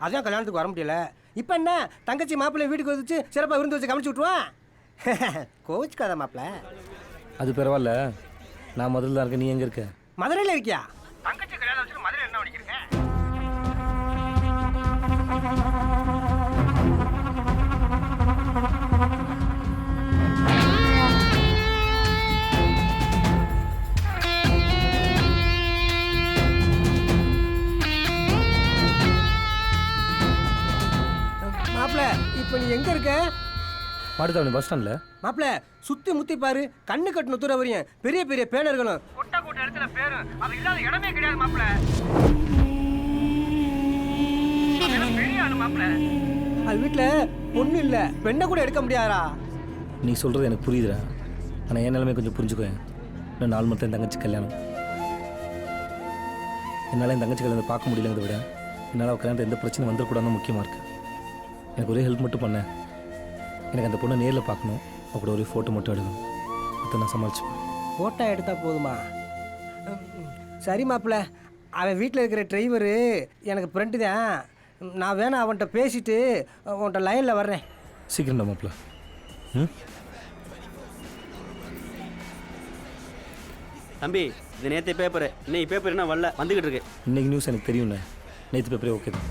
அதான் கல்யாணத்துக்கு வர முடியல. இப்போ என்ன தங்கச்சி மாப்பிள்ளை வீட்டுக்கு வந்துச்சு, சிறப்பாக விருந்து வச்சு கமிச்சு விட்டுருவான். கோச்சுக்காத மாப்பிள. அது பரவாயில்ல, நான் மதுரையில் தான் இருக்கேன், நீ எங்கே இருக்க? மதுரையில் இருக்கியா? தங்கச்சி கல்யாணம் வச்சு மதுரை என்ன பண்ணிக்கிறேன்? மாப்பிள இப்போ நீ எங்க இருக்க? மாட்டுத்தாவணி பஸ் ஸ்டாண்டில். மாப்பிள சுத்தி முத்தி பாரு, கண்ணு கட்டின தூர வரையும் பெரிய பெரிய பேனர்களும் கொட்டை கூட்ட இடத்துல பேரும் அது இல்லாத இடமே கிடையாது மாப்பிள. பெரிய ஆளு மாப்பிள. அது வீட்டில் பொண்ணு இல்லை, பெண்ணை கூட எடுக்க முடியாதா? நீ சொல்கிறது எனக்கு புரியுதுடா, ஆனால் என் நிலைமை கொஞ்சம் புரிஞ்சுக்குவேன். இன்னும் 4 மணி என் தங்கச்சி கல்யாணம். என்னால் என் தங்கச்சி கல்யாணத்தை பார்க்க முடியலங்கிறத விட என்னால் அவள் கல்யாணத்தை எந்த பிரச்சனை வந்துடக்கூடாதுன்னு முக்கியமாக இருக்குது. எனக்கு ஒரே ஹெல்ப் மட்டும் பண்ணேன், எனக்கு அந்த பொண்ணை நேரில் பார்க்கணும், அவ கூட ஒரே ஃபோட்டோ மட்டும் எடுக்கணும். அதை நான் சமாளிச்சுப்பேன். ஃபோட்டோ எடுத்தால் போதுமா? சரி மாப்பிள்ள, அவன் வீட்டில் இருக்கிற டிரைவரு எனக்கு ஃப்ரெண்டு தான். நான் வேணா அவன்கிட்ட பேசிட்டு உன்கிட்ட லைனில் வர்றேன். சீக்கிரம்டா மாப்பிள்ள. தம்பி, இது நேற்று பேப்பரு, இன்னைக்கு பேப்பர் என்ன வரல, வந்துக்கிட்டு இருக்கு. இன்னைக்கு நியூஸ் எனக்கு தெரியும்ண்ணே, நேற்று பேப்பரே ஓகே தான்.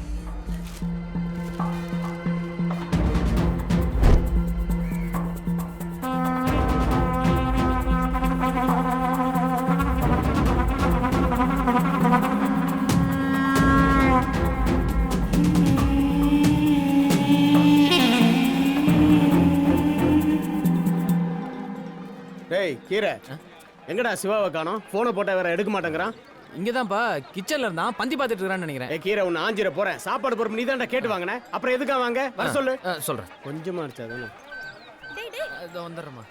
டேய் கீரை, எங்கடா சிவாவை காணோம்? போனை போட்டா வேற எடுக்க மாட்டேங்கிறான். இங்கதான்ப்பா கிச்சன்ல இருந்தான், பந்தி பார்த்துட்டு இருக்கான்னு நினைக்கிறேன். ஏ கீரை, உன்னை ஆஞ்சிர போறேன். சாப்பாடு பொறுப்பு நீ தான்டா கேட்டு வாங்கின, அப்புறம் எதுக்கா வாங்க? வர சொல்லு. சொல்றேன். கொஞ்சமா இருச்சாதானே. இதோ வந்துடுறேம்மா.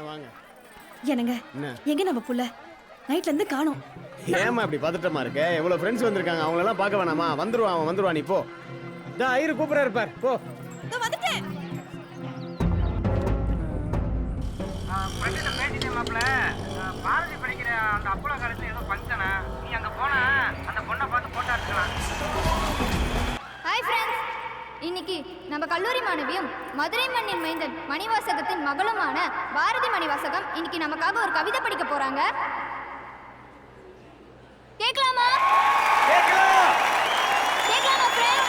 வாங்க. என்னங்க எங்க நம்ம புள்ள நைட்ல இருந்து காணோம்? ஏமா இப்படி பதட்டமா இருக்க? எவ்வளவு ஃப்ரெண்ட்ஸ் வந்திருக்காங்க, அவங்கள எல்லாம் பார்க்க வேணாமா? வந்துருவான், அவன் வந்துருவான். நீ போ. இதோ ஐயரு கூப்பிடா இருப்பார், போ. வந்துட்டேன். பாரதி படிக்கிற அந்த அப்பள காலத்துல ஏதோ ஃபங்க்ஷனா, நீ அங்க போனா அந்த பொண்ணை பார்த்து போட்டோ எடுக்கலாம். ஹாய் ஃப்ரெண்ட்ஸ், இன்னைக்கு நம்ம கல்லூரி மாணவியும் மதுரை மண்ணின் மைந்தன் மணிவாசகத்தின் மகளுமான பாரதி மணிவாசகம் இன்னைக்கு நமக்காக ஒரு கவிதை படிக்க போறாங்க. கேட்கலாமா? கேட்கலாமா ஃப்ரெண்ட்ஸ்?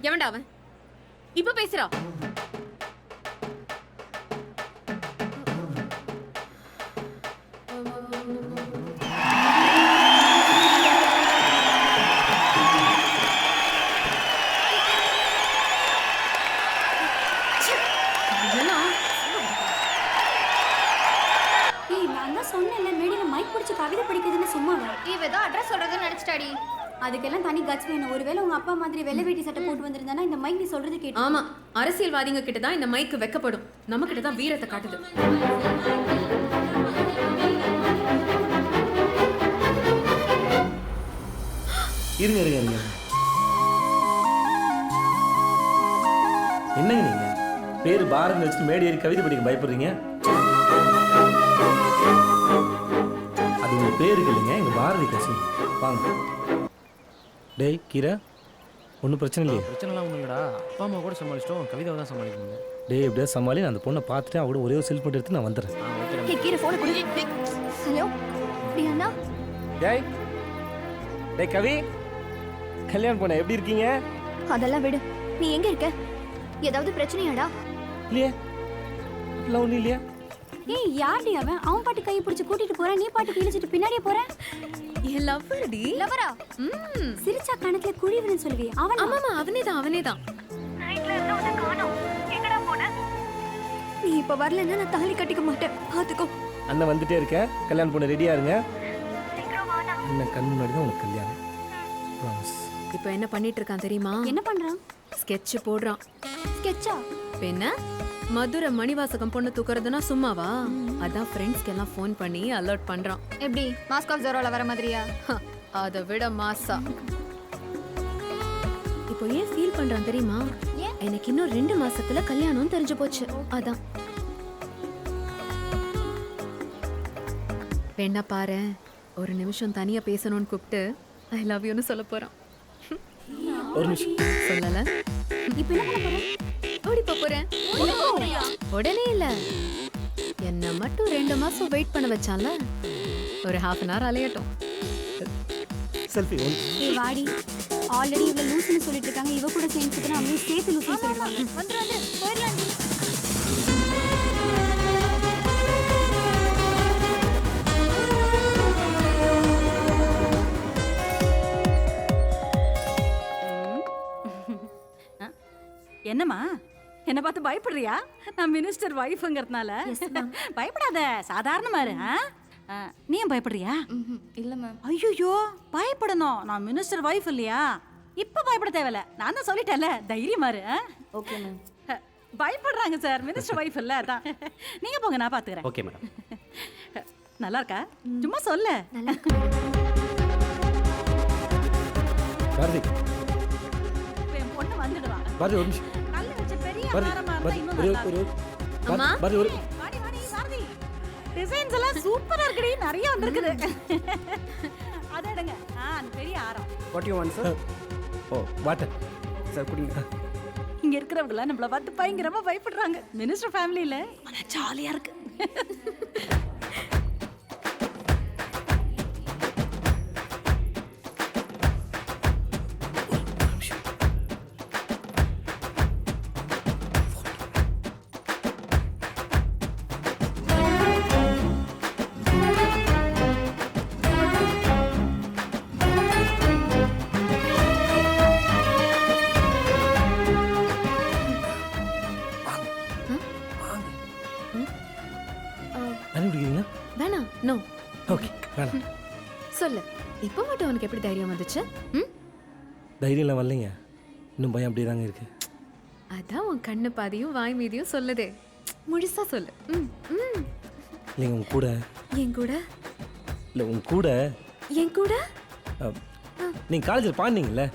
எவன்டா அவன்? இப்ப பேசுறா. கவிதை படிக்கிறதுன்னு சும்மா இவ ஏதோ அட்ரஸ் சொல்றதுன்னு நினைச்சிட்டாடி. அதுக்கெல்லாம் தனி கட்ஸ் வேணும். ஒருவேளை உங்க அப்பா மாதிரி வெள்ளை வேட்டி சட்டை போட்டு வந்திருந்தானா இந்த மைக் நீ சொல்றது கேட்டு. ஆமா, அரசியல்வாதிங்க கிட்ட தான் இந்த மைக் வெக்கப்படும், நம்ம கிட்ட தான் வீரத்தை காட்டுது. இருங்க இருங்க இருங்க என்னங்க நீங்க பேர் பாரதி வச்சுட்டு மேடி ஏறி கவிதை படிக்க பயப்படுறீங்க? அது உங்க பேருக்கு இல்லைங்க, எங்க பாரதி கசி. வாங்க. டேய் கீரை, ஒன்றும் பிரச்சனை இல்லையா? பிரச்சனைலாம் ஒன்றும் இல்லைடா. அப்பா அம்மா கூட சமாளிச்சிட்டோம், கவிதாவை தான் சமாளிக்கணுங்க. டேய் எப்படியா சமாளி, நான் அந்த பொண்ணை பார்த்துட்டு அவட ஒரே ஒரு செல்ஃபி எடுத்து நான் வந்துடுறேன். ஹே கீரை ஃபோன் கொடு. Hello Diana. டேய் டேய் கவி, கல்யாணம் பண்ண எப்படி இருக்கீங்க? அதெல்லாம் விடு. நீ எங்க இருக்க? ஏதாவது பிரச்சனையாடா? இல்லையே, இல்லை ஒன்றும் இல்லையா? ஏய் யார்டி அவன்? அவன் பாட்டு கையை பிடிச்சி கூட்டிட்டு போறேன், நீ பாட்டு இழுச்சிட்டு பின்னாடியே போற. என் லவ்வர்டி. லவரா? சிரிச்சா கணத்துல குழிவுன்னு சொல்லுவே அவன்? ஆமாமா, அவனேதான். நைட்ல இருந்து உன்னை காணோம். எங்கடா போன? நீ இப்ப வரலன்னா நான் தாலி கட்டிக்க மாட்டேன். பாத்துக்கோ. அண்ணன் வந்துட்டே இருக்கேன், கல்யாணம் பண்ண ரெடியா இருங்க. அண்ணன் கண் முன்னாடி தான் உனக்கு கல்யாணம். ப்ராமிஸ். இப்போ என்ன பண்ணிட்டு இருக்கான் தெரியுமா? என்ன பண்றான்? ஸ்கெட்ச் போடுறான். ஸ்கெட்சா? என்ன மதுரை மணிவாசகம் பொண்ணு தூக்குறதுனா சும்மாவா? அதான் ஃப்ரெண்ட்ஸ்க்கு எல்லாம் ஃபோன் பண்ணி அலர்ட் பண்றான். எப்படி மாஸ்கோ ஜெரோல வர மாதிரியா? அதை விட மாசா. இப்போ ஏன் ஃபீல் பண்றான் தெரியுமா? எனக்கு இன்னும் 2 மாசத்துல கல்யாணம் தெரிஞ்சு போச்சு. அதான் வேணா பாரு, ஒரு நிமிஷம் தனியா பேசணும்னு கூப்பிட்டு ஐ லவ் யூன்னு சொல்ல போறான். ஒரு நிமிஷம் சொல்லல. இப்போ என்ன பண்ண போற? ஓடி போறேன். உடனே இல்ல, என்ன மட்டும் 2 மாசம் வெயிட் பண்ண வச்சான்ல, ஒரு ½ அன் ஹவர் அலையட்டும். செல்ஃபி. ஏய் வாடி, ஆல்ரெடி இவ லூசுன்னு சொல்லிட்டு இருக்காங்க, இவ கூட சேர்ந்துக்கிட்டு அவங்களும் சேர்த்து லூசுன்னு சொல்லிடுவாங்க. வந்துறாங்க, போயிடலாம். என்னம்மா, என்ன பார்த்து பயப்படுறியா? நான் மினிஸ்டர் வைஃப்ங்கிறதுனால பயப்படாத, சாதாரணமா இரு. நீயும் பயப்படுறியா? இல்ல மேம். ஐயோ பயப்படணும், நான் மினிஸ்டர் வைஃப் இல்லையா? இப்ப பயப்பட தேவையில்ல, நான் தான் சொல்லிட்டேன்ல, தைரியமா இரு. Okay ma'am. பயப்படுறாங்க சார், மினிஸ்டர் வைஃப் இல்ல அதான். நீங்க போங்க, நான் பாத்துக்கிறேன். Okay madam. நல்லா இருக்கா? சும்மா சொல்லு. பாரதி என் பொண்ணு வந்துடுவா. பாரதி ஒரு நிமிஷம். கல்லு வச்ச பெரிய பாரதி மரமா இருந்தா பாரதி இன்னும் ஒரு நல்லா ஒரு இருக்கும். அம்மா. பாரதி ஒரு வாடி வாடி பாரதி, டிசைன்ஸ் எல்லாம் சூப்பரா இருக்குடி, நிறைய வந்திருக்குது. அத எடுங்க. அந்த பெரிய ஆரம். What you want sir? Oh water. Sir குடிங்க. இங்க இருக்கிறவங்க எல்லாம் நம்மள பார்த்து பயங்கரமா பயப்படுறாங்க. மினிஸ்டர் ஃபேமிலில ஆனா ஜாலியா இருக்கு. வேணாம். நோ. ஓகே வேணாம். சொல்லு, இப்போ மட்டும் உனக்கு எப்படி தைரியம் வந்துச்சு? தைரியம்லாம் வரலைங்க, இன்னும் பயம் அப்படியே தாங்க இருக்கு. அதான் உன் கண்ணு பாதியும் வாய் மீதியும் சொல்லுதே, முழுசா சொல்லு. இல்லைங்க உங்க கூட. என் கூட? இல்லை உங்க கூட. என் கூட? நீங்கள் காலேஜில் பாடினீங்கல்ல,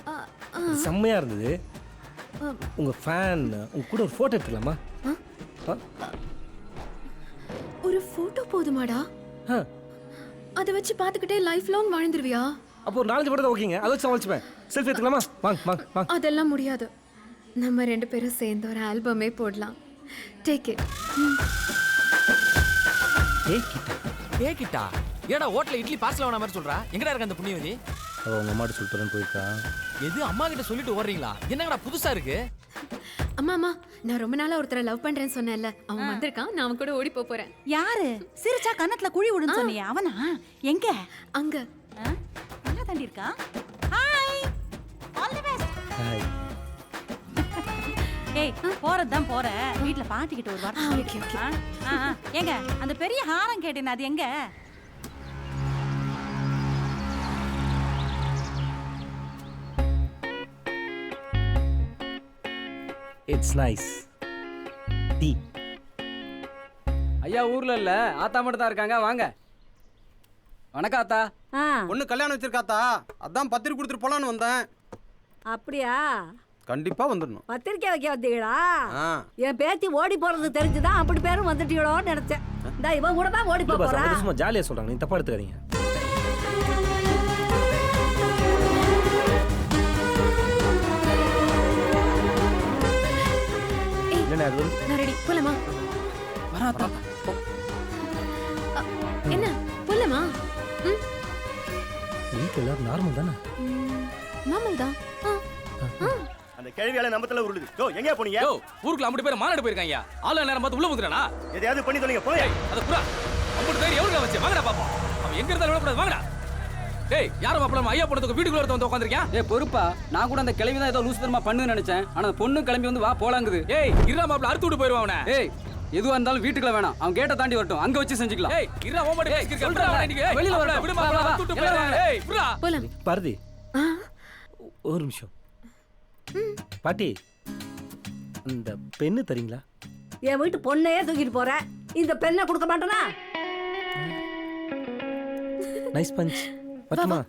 செம்மையாக இருந்தது. உங்கள் ஃபேன், உங்க கூட ஒரு ஃபோட்டோ எடுத்துக்கலாமா? ஒரு ஃபோட்டோ போதுமாடா? அதை வச்சு பார்த்துக்கிட்டே லைஃப் லாங் வாழ்ந்துருவியா? அப்போ ஒரு 4 ஃபோட்டோ ஓகேங்க, அதை வச்சு சமாளிச்சுப்பேன். செல்ஃபி எடுத்துக்கலாமா? வாங்க வாங்க வாங்க. அதெல்லாம் முடியாது. நம்ம 2 பேரும் சேர்ந்து ஒரு ஆல்பமே போடலாம். Take it. கேக்கிட்டா? ஏடா ஹோட்டல்ல இட்லி பார்சல் ஆன மாதிரி சொல்றா? எங்கடா இருக்க அந்த புண்ணியவதி? அவ உங்க அம்மாட்ட சொல்லிட்டு போயிருக்கா. எது அம்மா கிட்ட சொல்லிட்டு ஓடுறீங்களா? என்னங்கடா புதுசா இருக்கு? அம்மா நான் ரொம்ப நாளா ஒருத்தரை லவ் பண்றேன்னு சொன்னேன்ல, அவன் வந்திருக்கான். நான் அவன் கூட ஓடி போறேன். யாரு? சிரிச்சா கன்னத்துல குழி விடுன்னு சொன்னியே அவனா? எங்க? அங்க. நல்லா தாண்டி இருக்கா. Hi, all the best. Hi. ஏய் போறதுதான் போற, வீட்ல பாட்டிக்கிட்ட ஒரு வார்த்தை சொல்லிட்டு. ஏங்க அந்த பெரிய ஹாரம் கேட்டேன், அது எங்க? It's nice. டீ. ஐயா ஊர்ல இல்ல, ஆத்தா மட்டும் தான் இருக்காங்க, வாங்க. வணக்கம் அத்தா. ஆ பொண்ணு கல்யாணம் வச்சிருக்காத்தா, அதான் பத்திரிக்கை கொடுத்துட்டு போலான்னு வந்தேன். அப்படியா? கண்டிப்பா வந்துடணும். பத்திரிக்கை வைக்க வந்தீங்களா? ஆ. என் பேத்தி ஓடி போறது தெரிஞ்சுதான் அப்படி பேரும் வந்துட்டீங்களோன்னு நினைச்சேன். இந்த இவன் கூட தான் ஓடி இல்ல பாஸ், போறா. அவங்க சும்மா ஜாலியாக சொல்கிறாங்க, நீ தப்பாக எடுத்துக்காதீங்க. என்ன அது நான் ரெடி போலாமா? வராத்தா. என்ன போலாமா? வீட்டில் எல்லாரும் நார்மல் தானே? நார்மல் தான். அந்த கேள்வியால நம்பத்துல உருளுது. யோ எங்க போனீங்க? யோ ஊருக்குள்ள 50 பேர் மாநாடு போயிருக்காங்க. ஆளு நேரம் பார்த்து உள்ள வந்துறானா? எதையாவது பண்ணி தொலைங்க போய். அத புறா 50 பேர் எவ்வளவு வச்சு வாங்கடா பாப்போம். அவன் எங்க இருந்தாலும் விடக்கூடாது, வாங்கடா. டேய் யாரும் அப்பளம் ஐயா பொண்ணுக்கு வீட்டுக்குள்ள வந்து உட்கார்ந்திருக்கேன். ஏய் பொறுப்பா, நான் கூட அந்த கிளவி தான் ஏதோ லூசுத்தனமா பண்ணுன்னு நினைச்சேன். ஆனா அந்த பொண்ணு கிளம்பி வந்து வா போலாங்குது. ஏய் இருடா மாப்ள அறுத்து விட்டு போயிடுவான் அவனை. ஏய் எதுவா இருந்தாலும் வீட்டுக்குள்ள வேணாம், அவன் கேட்ட தாண்டி வரட்டும், அங்க வச்சு செஞ்சுக்கலாம். ஏய் இருடா ஓ மாட்டே சொல்றா நீங்க வெளியில வர விடு மாப்ள அறுத்து விட்டு போயிடுவான். ஏய் புறா போலாம். பாரதி ஒரு நிமிஷம். பாட்டி இந்த பெண்ணு தரீங்களா? என் வீட்டு பொண்ணையே தூக்கிட்டு போற, இந்த பெண்ணை கொடுக்க மாட்டேனா? Nice punch. பட்டுமா?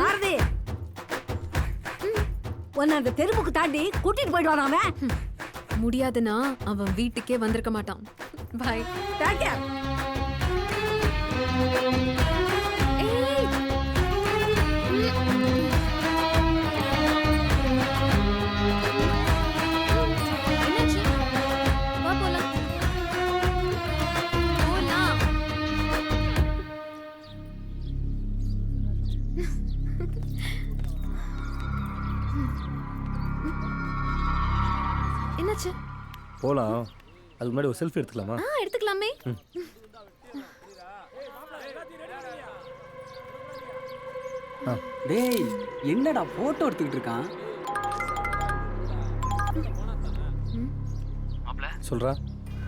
பாரதி, உன்னை அந்த தெருவுக்கு தாண்டி கூட்டிட்டு போயிடுவான் அவன். முடியாதுன்னா அவன் வீட்டுக்கே வந்திருக்க மாட்டான். பாய். Take care. வா போலாம். போலாம். என்னாச்சு? போகலாம். அதுக்கு முன்னாடி ஒரு செல்ஃபி எடுத்துக்கலாமா? எடுத்துக்கலாமே. டேய் என்னடா போட்டோ எடுத்துக்கிட்டு இருக்கான்? சொல்றா.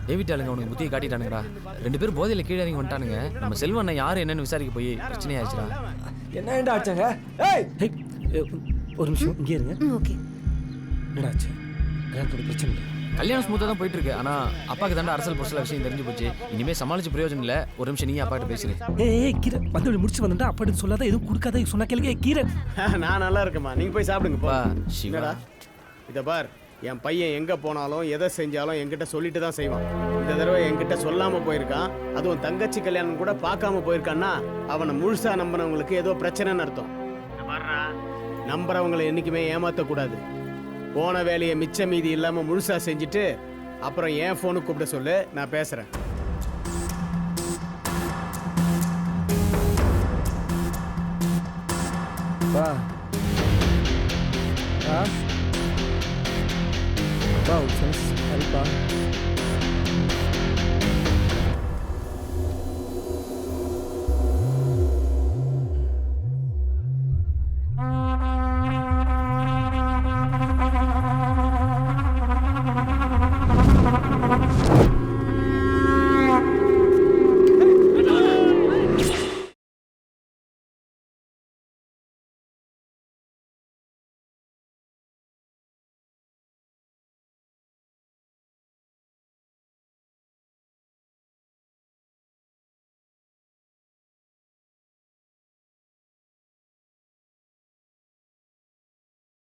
டேவிட் ஆளுங்க அவனுக்கு புத்தியை காட்டிட்டானுங்கடா. 2 பேரும் போதையில கீழே இறங்கி வந்துட்டானுங்க. நம்ம செல்வண்ணன் யாரு என்னன்னு விசாரிக்க போய் பிரச்சனையாச்சுடா. என்ன ஆச்சாங்க? ஏய் ஒரு நிமிஷம் இங்கே இருங்க. ஓகே. என்னடா ஆச்சு? கல்யாணத்தோட பிரச்சனை இல்லை. கல்யாணம் ஸ்மூத்தா தான் போயிட்டு இருக்கு. ஆனா அப்பாக்கு தாண்டா அரசல் பொருசல விஷயம் தெரிஞ்சு போச்சு. இனிமே சமாளிச்சு பிரயோஜனம் இல்ல. ஒரு நிமிஷம் நீ அப்பாட்ட பேசுறேன். ஏய் கீரை மத்தவளை முடிச்சு வந்துட்டா அப்படி சொல்லாத, எதுவும் கொடுக்காத சொன்னா கேளுங்க. கீரை நான் நல்லா இருக்கேம்மா, நீங்க போய் சாப்பிடுங்கப்பா. சிவா இதை பார், என் பையன் எங்க போனாலும் எதை செஞ்சாலும் என்கிட்ட சொல்லிட்டு தான் செய்வான். இந்த தடவை என்கிட்ட சொல்லாம போயிருக்கான், அதுவும் தங்கச்சி கல்யாணம் கூட பார்க்காம போயிருக்கான்னா அவனை முழுசா நம்பினவங்களுக்கு ஏதோ பிரச்சனைன்னு அர்த்தம். நம்புறவங்களை என்னைக்குமே ஏமாத்தக்கூடாது. போன வேலையை மிச்ச மீதி இல்லாம முழுசா செஞ்சுட்டு அப்புறம் என் ஃபோனுக்கு கூப்பிட சொல்லு, நான் பேசுறேன். வா வா சரிப்பா.